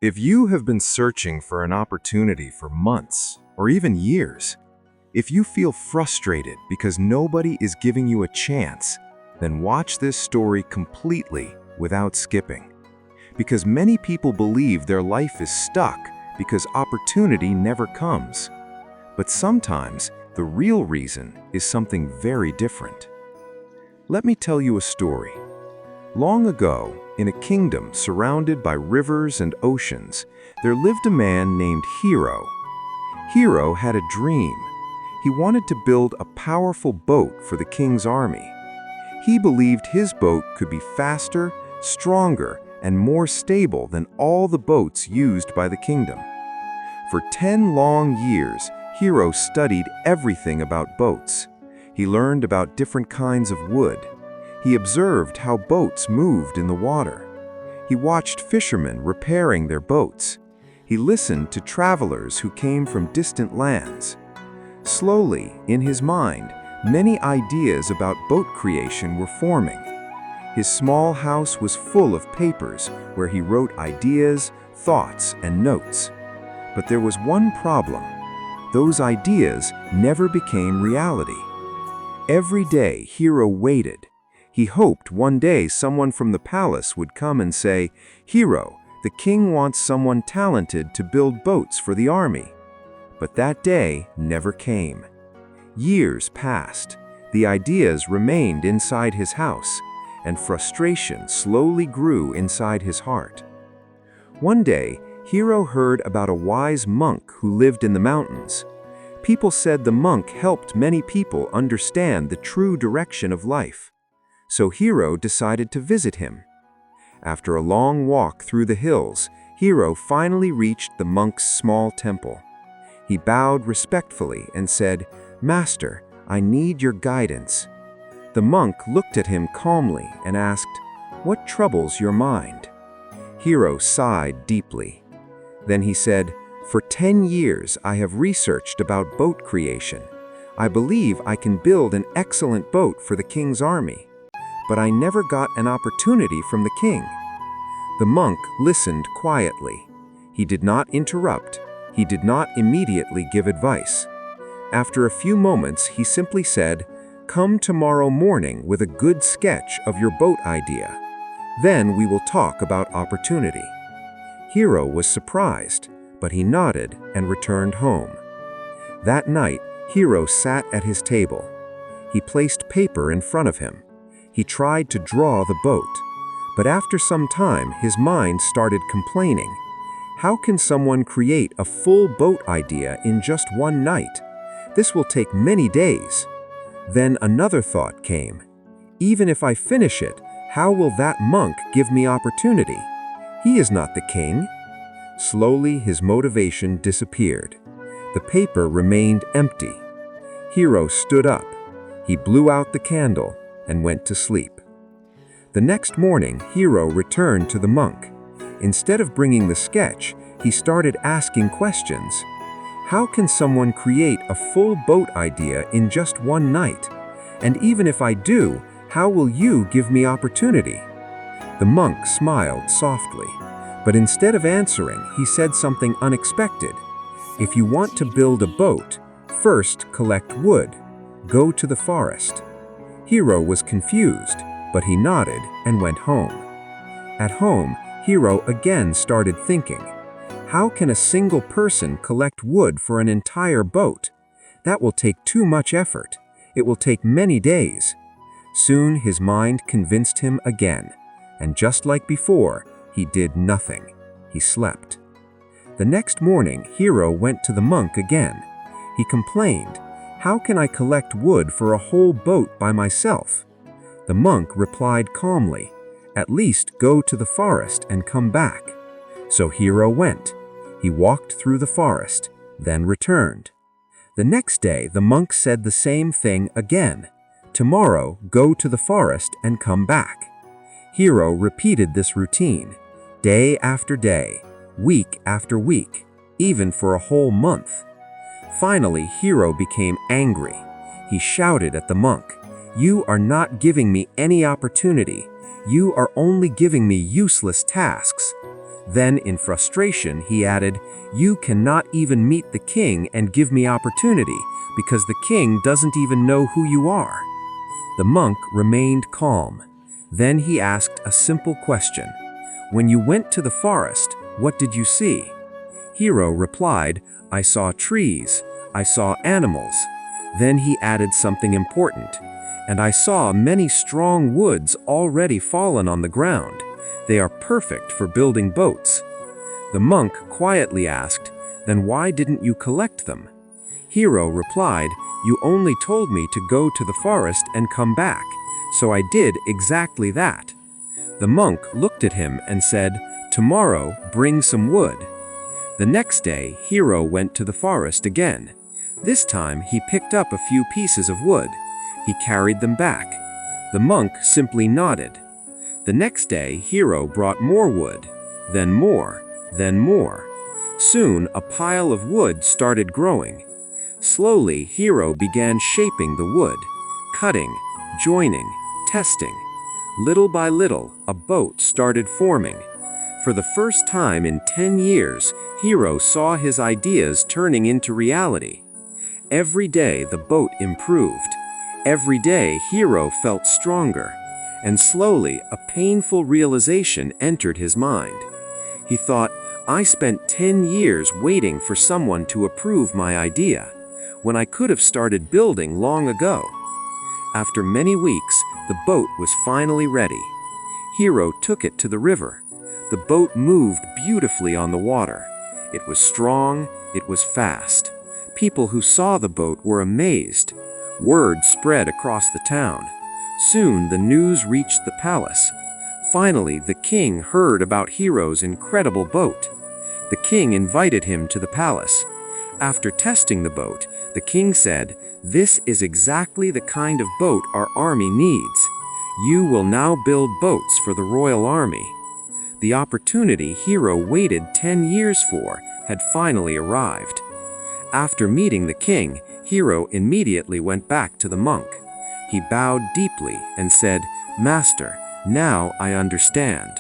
If you have been searching for an opportunity for months or even years, if you feel frustrated because nobody is giving you a chance, then watch this story completely without skipping. Because many people believe their life is stuck because opportunity never comes. But sometimes the real reason is something very different. Let me tell you a story. Long ago, in a kingdom surrounded by rivers and oceans, there lived a man named Hero. Hero had a dream. He wanted to build a powerful boat for the king's army. He believed his boat could be faster, stronger, and more stable than all the boats used by the kingdom. For 10 long years, Hero studied everything about boats. He learned about different kinds of wood. He observed how boats moved in the water. He watched fishermen repairing their boats. He listened to travelers who came from distant lands. Slowly, in his mind, many ideas about boat creation were forming. His small house was full of papers where he wrote ideas, thoughts, and notes. But there was one problem. Those ideas never became reality. Every day, Hero waited. He hoped one day someone from the palace would come and say, "Hero, the king wants someone talented to build boats for the army." But that day never came. Years passed. The ideas remained inside his house, and frustration slowly grew inside his heart. One day, Hero heard about a wise monk who lived in the mountains. People said the monk helped many people understand the true direction of life. So Hero decided to visit him. After a long walk through the hills, Hero finally reached the monk's small temple. He bowed respectfully and said, "Master, I need your guidance." The monk looked at him calmly and asked, "What troubles your mind?" Hero sighed deeply. Then he said, "For 10 years I have researched about boat creation. I believe I can build an excellent boat for the king's army. But I never got an opportunity from the king." The monk listened quietly. He did not interrupt. He did not immediately give advice. After a few moments, he simply said, "Come tomorrow morning with a good sketch of your boat idea. Then we will talk about opportunity." Hero was surprised, but he nodded and returned home. That night, Hero sat at his table. He placed paper in front of him. He tried to draw the boat, but after some time, his mind started complaining. How can someone create a full boat idea in just one night? This will take many days. Then another thought came. Even if I finish it, how will that monk give me opportunity? He is not the king. Slowly, his motivation disappeared. The paper remained empty. Hero stood up. He blew out the candle and went to sleep. The next morning, Hero returned to the monk. Instead of bringing the sketch, he started asking questions. How can someone create a full boat idea in just one night? And even if I do, how will you give me opportunity? The monk smiled softly, but instead of answering, he said something unexpected. If you want to build a boat, first collect wood. Go to the forest. Hero was confused, but he nodded and went home. At home, Hero again started thinking, how can a single person collect wood for an entire boat? That will take too much effort. It will take many days. Soon his mind convinced him again, and just like before, he did nothing. He slept. The next morning, Hero went to the monk again. He complained, "How can I collect wood for a whole boat by myself?" The monk replied calmly, "At least go to the forest and come back." So Hero went. He walked through the forest, then returned. The next day, the monk said the same thing again. "Tomorrow, go to the forest and come back." Hero repeated this routine, day after day, week after week, even for a whole month. Finally, Hero became angry. He shouted at the monk, "You are not giving me any opportunity. You are only giving me useless tasks." Then, in frustration, he added, "You cannot even meet the king and give me opportunity, because the king doesn't even know who you are." The monk remained calm. Then he asked a simple question. "When you went to the forest, what did you see?" Hiro replied, "I saw trees, I saw animals." Then he added something important. "And I saw many strong woods already fallen on the ground. They are perfect for building boats." The monk quietly asked, "Then why didn't you collect them?" Hiro replied, "You only told me to go to the forest and come back, so I did exactly that." The monk looked at him and said, "Tomorrow, bring some wood." The next day, Hiro went to the forest again. This time, he picked up a few pieces of wood. He carried them back. The monk simply nodded. The next day, Hiro brought more wood, then more, then more. Soon, a pile of wood started growing. Slowly, Hiro began shaping the wood, cutting, joining, testing. Little by little, a boat started forming. For the first time in 10 years, Hiro saw his ideas turning into reality. Every day, the boat improved. Every day, Hiro felt stronger. And slowly, a painful realization entered his mind. He thought, "I spent 10 years waiting for someone to approve my idea, when I could have started building long ago." After many weeks, the boat was finally ready. Hiro took it to the river. The boat moved beautifully on the water. It was strong, it was fast. People who saw the boat were amazed. Word spread across the town. Soon the news reached the palace. Finally, the king heard about Hiro's incredible boat. The king invited him to the palace. After testing the boat, the king said, "This is exactly the kind of boat our army needs. You will now build boats for the royal army." The opportunity Hiro waited 10 years for had finally arrived. After meeting the king, Hiro immediately went back to the monk. He bowed deeply and said, "Master, now I understand."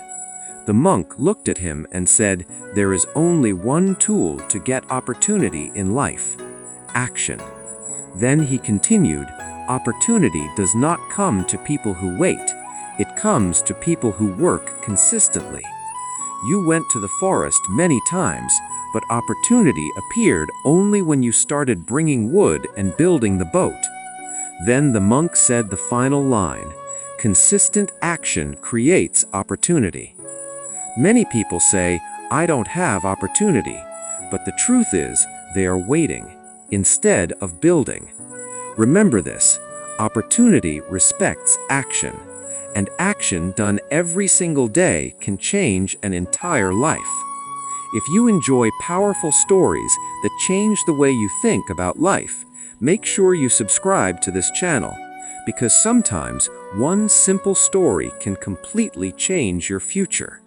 The monk looked at him and said, "There is only one tool to get opportunity in life: action." Then he continued, "Opportunity does not come to people who wait. It comes to people who work consistently." You went to the forest many times, but opportunity appeared only when you started bringing wood and building the boat. Then the monk said the final line, "Consistent action creates opportunity." Many people say, "I don't have opportunity," but the truth is, they are waiting instead of building. Remember this: opportunity respects action, and action done every single day can change an entire life. If you enjoy powerful stories that change the way you think about life, make sure you subscribe to this channel, because sometimes one simple story can completely change your future.